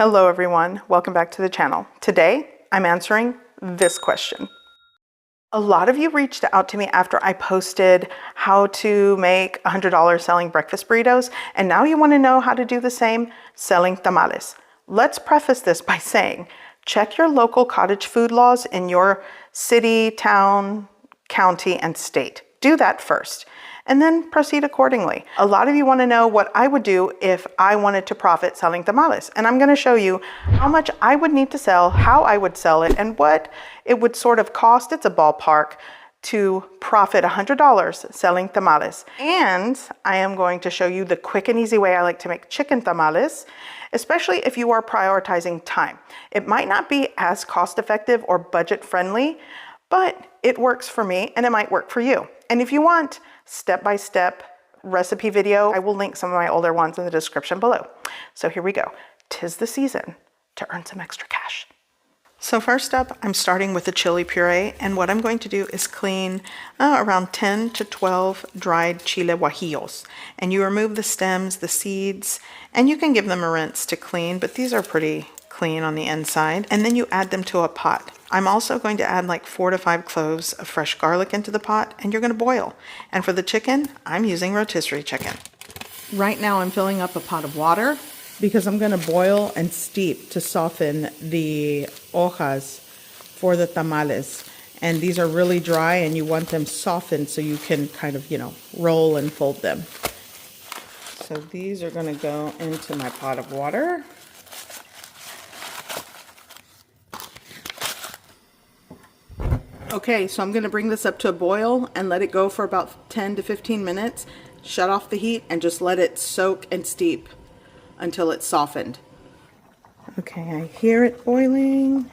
Hello everyone, welcome back to the channel. Today, I'm answering this question. A lot of you reached out to me after I posted how to make $100 selling breakfast burritos, and now you want to know how to do the same selling tamales. Let's preface this by saying, check your local cottage food laws in your city, town, county, and state. Do that first, and then proceed accordingly. A lot of you want to know what I would do if I wanted to profit selling tamales, and I'm going to show you how much I would need to sell, how I would sell it, and what it would sort of cost, it's a ballpark, to profit $100 selling tamales. And I am going to show you the quick and easy way I like to make chicken tamales, especially if you are prioritizing time. It might not be as cost effective or budget friendly, but it works for me and it might work for you. And if you want step-by-step recipe video, I will link some of my older ones in the description below. So here we go. 'Tis the season to earn some extra cash. So first up, I'm starting with the chili puree, and what I'm going to do is clean around 10 to 12 dried chile guajillos. And you remove the stems, the seeds, and you can give them a rinse to clean, but these are pretty clean on the inside. And then you add them to a pot. I'm also going to add like 4 to 5 cloves of fresh garlic into the pot, and you're going to boil. And for the chicken, I'm using rotisserie chicken. Right now I'm filling up a pot of water because I'm going to boil and steep to soften the hojas for the tamales. And these are really dry and you want them softened so you can kind of, roll and fold them. So these are going to go into my pot of water. Okay, so I'm going to bring this up to a boil and let it go for about 10 to 15 minutes. Shut off the heat and just let it soak and steep until it's softened. Okay, I hear it boiling.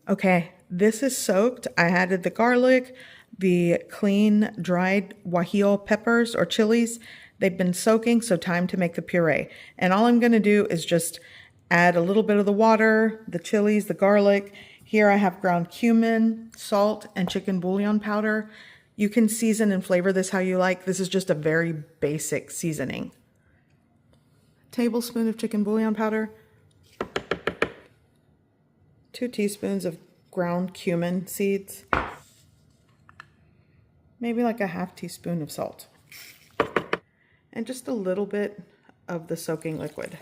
Okay, this is soaked. I added the garlic, the clean dried guajillo peppers or chilies. They've been soaking, so time to make the puree. And all I'm going to do is just add a little bit of the water, the chilies, the garlic. Here I have ground cumin, salt, and chicken bouillon powder. You can season and flavor this how you like. This is just a very basic seasoning. Tablespoon of chicken bouillon powder. 2 teaspoons of ground cumin seeds. Maybe like a ½ teaspoon of salt. And just a little bit of the soaking liquid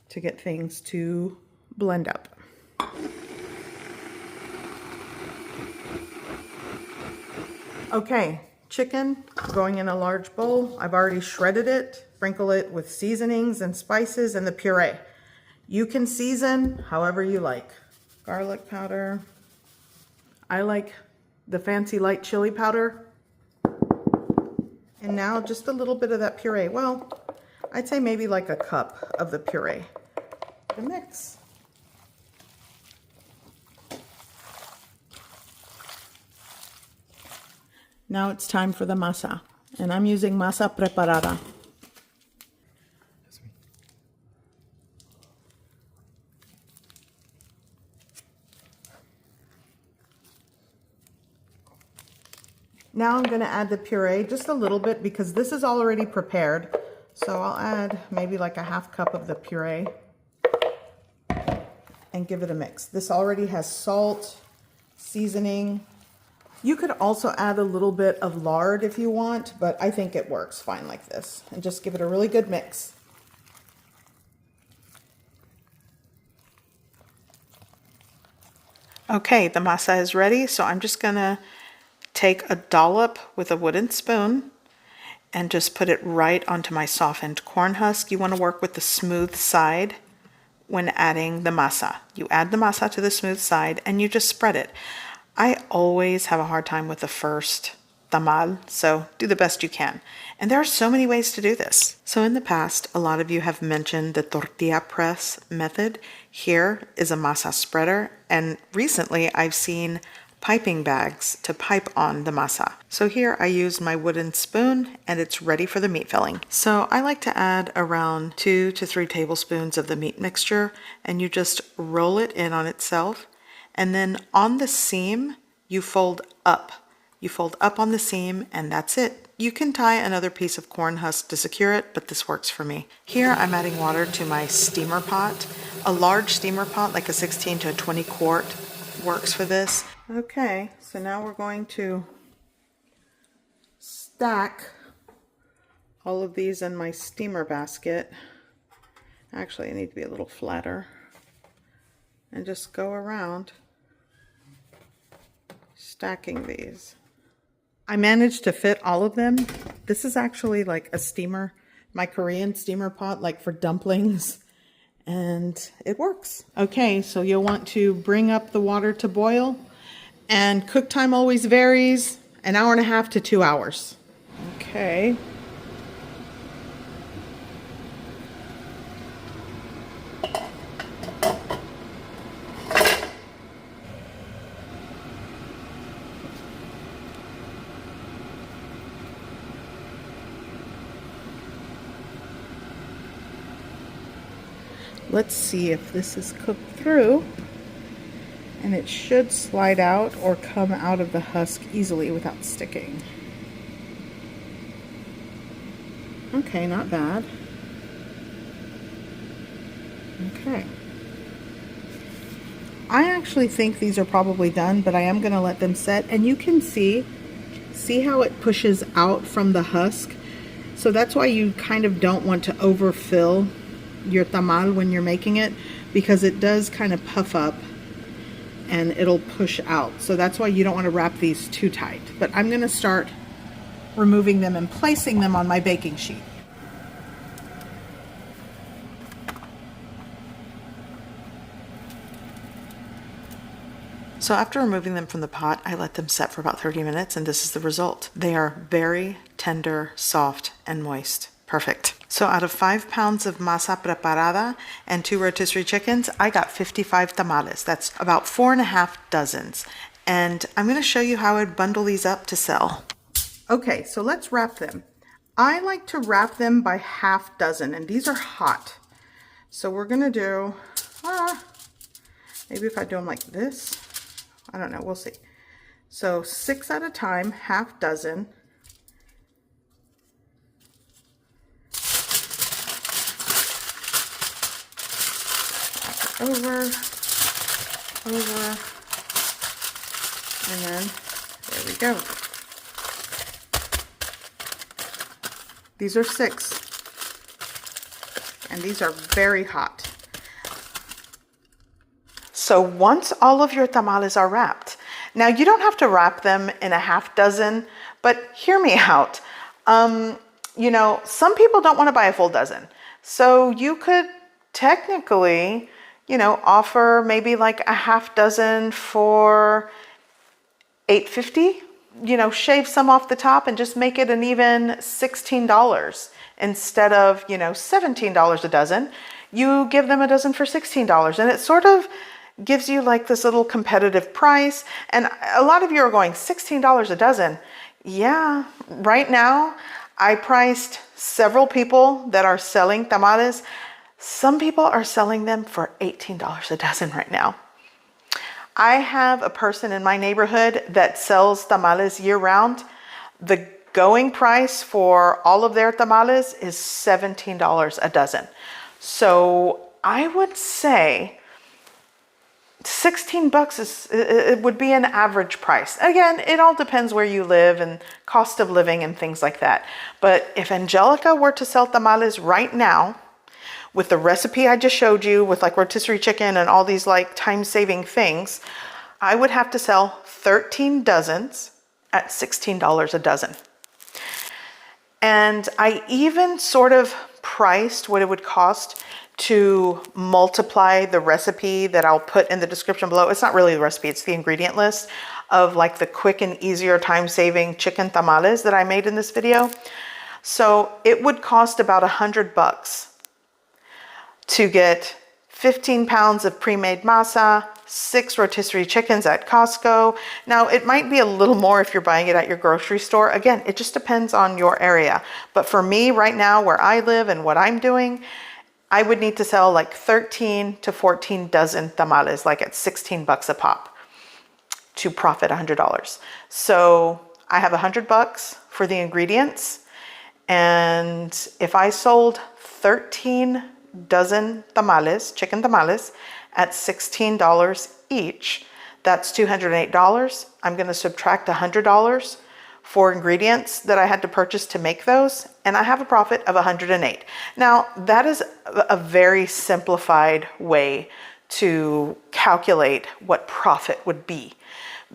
to get things to blend up. Okay, chicken going in a large bowl. I've already shredded it. Sprinkle it with seasonings and spices and the puree. You can season however you like. Garlic powder. I like the fancy light chili powder. And now just a little bit of that puree. Well, I'd say maybe like a cup of the puree to mix. Now it's time for the masa, and I'm using masa preparada. Now I'm going to add the puree, just a little bit because this is already prepared. So I'll add maybe like a ½ cup of the puree and give it a mix. This already has salt, seasoning. You could also add a little bit of lard if you want, but I think it works fine like this. And just give it a really good mix. Okay, the masa is ready, so I'm just going to take a dollop with a wooden spoon and just put it right onto my softened corn husk. You want to work with the smooth side when adding the masa. You add the masa to the smooth side and you just spread it. I always have a hard time with the first tamal, so do the best you can. And there are so many ways to do this. So in the past, a lot of you have mentioned the tortilla press method. Here is a masa spreader, and recently I've seen piping bags to pipe on the masa. So here I used my wooden spoon and it's ready for the meat filling. So I like to add around 2 to 3 tablespoons of the meat mixture, and you just roll it in on itself, and then on the seam you fold up You fold up on the seam and that's it. You can tie another piece of corn husk to secure it, but this works for me. Here I'm adding water to my steamer pot. A large steamer pot, like a 16 to a 20 quart, works for this. Okay, so now we're going to stack all of these in my steamer basket. Actually, I need to be a little flatter. And just go around stacking these. I managed to fit all of them. This is actually like a steamer, my Korean steamer pot, like for dumplings, and it works. Okay, so you'll want to bring up the water to boil, and cook time always varies, 1.5 hours to 2 hours. Okay. Let's see if this is cooked through, and it should slide out or come out of the husk easily without sticking. Okay, not bad. Okay. I actually think these are probably done, but I am going to let them set, and you can see how it pushes out from the husk. So that's why you kind of don't want to overfill your tamal when you're making it, because it does kind of puff up and it'll push out. So that's why you don't want to wrap these too tight. But I'm going to start removing them and placing them on my baking sheet. So after removing them from the pot, I let them set for about 30 minutes, and this is the result. They are very tender, soft, and moist. Perfect. So out of 5 pounds of masa preparada and 2 rotisserie chickens, I got 55 tamales. That's about 4.5 dozens. And I'm going to show you how I'd bundle these up to sell. Okay, so let's wrap them. I like to wrap them by 1/2 dozen, and these are hot. So we're going to do, maybe if I do them like this, I don't know, we'll see. So 6 at a time, 1/2 dozen. Over, and then there we go. These are 6, and these are very hot. So once all of your tamales are wrapped, now you don't have to wrap them in 1/2 dozen, but hear me out. You know, some people don't want to buy a full dozen, so you could technically, you know, offer maybe like 1/2 dozen for $8.50. You know, shave some off the top and just make it an even $16 instead of, you know, $17 a dozen. You give them a dozen for $16, and it sort of gives you like this little competitive price. And a lot of you are going, $16 a dozen. Yeah, right now I priced several people that are selling tamales. Some people are selling them for $18 a dozen right now. I have a person in my neighborhood that sells tamales year round. The going price for all of their tamales is $17 a dozen. So I would say $16 it would be an average price. Again, it all depends where you live and cost of living and things like that. But if Angelica were to sell tamales right now, with the recipe I just showed you, with like rotisserie chicken and all these like time-saving things, I would have to sell 13 dozens at $16 a dozen. And I even sort of priced what it would cost to multiply the recipe that I'll put in the description below. It's not really the recipe, it's the ingredient list of like the quick and easier time-saving chicken tamales that I made in this video. So it would cost about $100 to get 15 pounds of pre-made masa, 6 rotisserie chickens at Costco. Now, it might be a little more if you're buying it at your grocery store. Again, it just depends on your area. But for me right now, where I live and what I'm doing, I would need to sell like 13 to 14 dozen tamales, like at $16 a pop, to profit $100. So I have $100 for the ingredients. And if I sold 13 dozen tamales, chicken tamales, at $16 each, that's $208. I'm going to subtract $100 for ingredients that I had to purchase to make those, and I have a profit of $108. Now, that is a very simplified way to calculate what profit would be,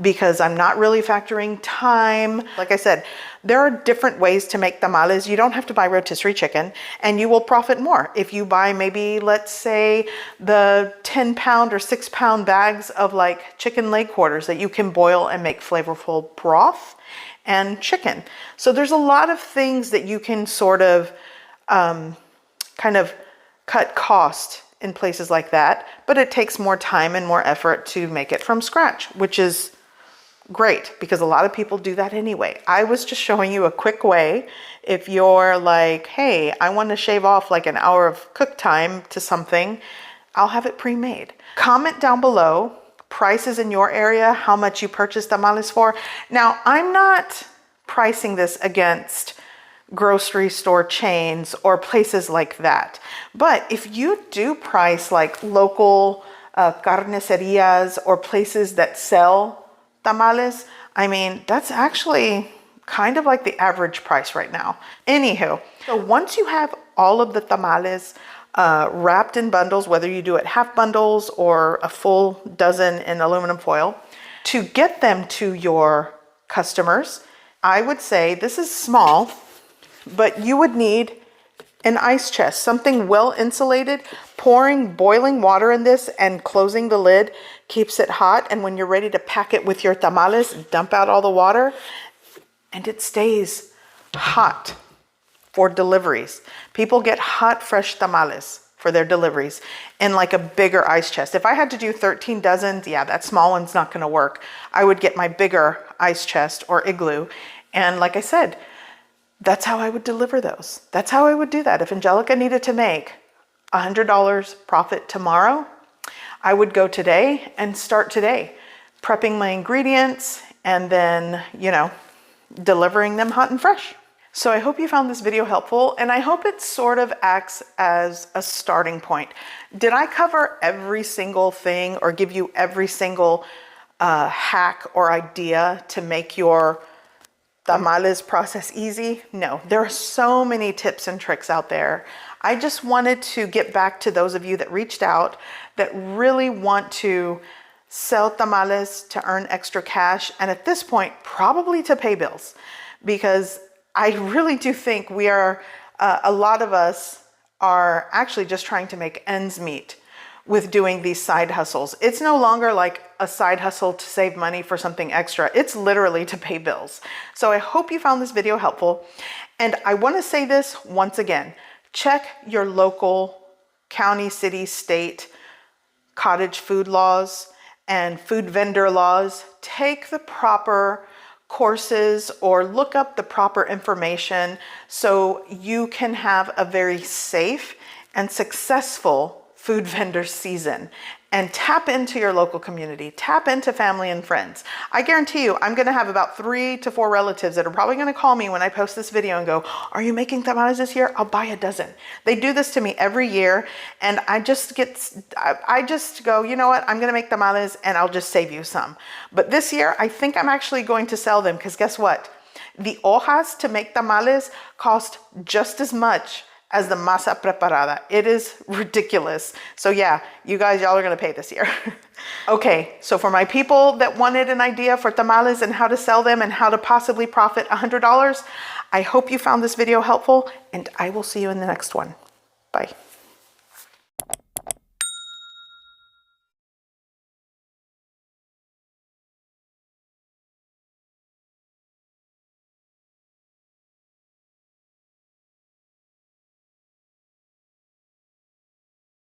because I'm not really factoring time. Like I said, there are different ways to make tamales. You don't have to buy rotisserie chicken, and you will profit more if you buy maybe, let's say, the 10-pound or 6-pound bags of like chicken leg quarters that you can boil and make flavorful broth and chicken. So there's a lot of things that you can sort of kind of cut cost in places like that, but it takes more time and more effort to make it from scratch, which is great because a lot of people do that anyway. I was just showing you a quick way. If you're like, hey, I want to shave off like an hour of cook time to something, I'll have it pre-made. Comment down below prices in your area, how much you purchase tamales for. Now, I'm not pricing this against grocery store chains or places like that. But if you do price like local carnicerias or places that sell tamales, I mean, that's actually kind of like the average price right now. Anywho, so once you have all of the tamales wrapped in bundles, whether you do it half bundles or a full dozen in aluminum foil, to get them to your customers, I would say this is small, but you would need an ice chest, something well insulated. Pouring boiling water in this and closing the lid keeps it hot. And when you're ready to pack it with your tamales, dump out all the water and it stays hot for deliveries. People get hot, fresh tamales for their deliveries in like a bigger ice chest. If I had to do 13 dozens, yeah, that small one's not gonna work. I would get my bigger ice chest or igloo. And like I said, that's how I would deliver those. That's how I would do that. If Angelica needed to make $100 profit tomorrow, I would go today and start today, prepping my ingredients and then, you know, delivering them hot and fresh. So I hope you found this video helpful, and I hope it sort of acts as a starting point. Did I cover every single thing or give you every single hack or idea to make your tamales process easy? No, there are so many tips and tricks out there. I just wanted to get back to those of you that reached out that really want to sell tamales to earn extra cash, and at this point, probably to pay bills, because I really do think we are, a lot of us are actually just trying to make ends meet with doing these side hustles. It's no longer like a side hustle to save money for something extra. It's literally to pay bills. So I hope you found this video helpful. And I want to say this once again, check your local county, city, state, cottage food laws and food vendor laws. Take the proper courses or look up the proper information so you can have a very safe and successful food vendor season, and tap into your local community, tap into family and friends. I guarantee you, I'm gonna have about 3 to 4 relatives that are probably gonna call me when I post this video and go, are you making tamales this year? I'll buy a dozen. They do this to me every year, and I just go, you know what? I'm gonna make tamales and I'll just save you some. But this year, I think I'm actually going to sell them, because guess what? The hojas to make tamales cost just as much as the masa preparada. It is ridiculous. So yeah, you guys, y'all are gonna pay this year. Okay, so for my people that wanted an idea for tamales and how to sell them and how to possibly profit $100, I hope you found this video helpful, and I will see you in the next one. Bye.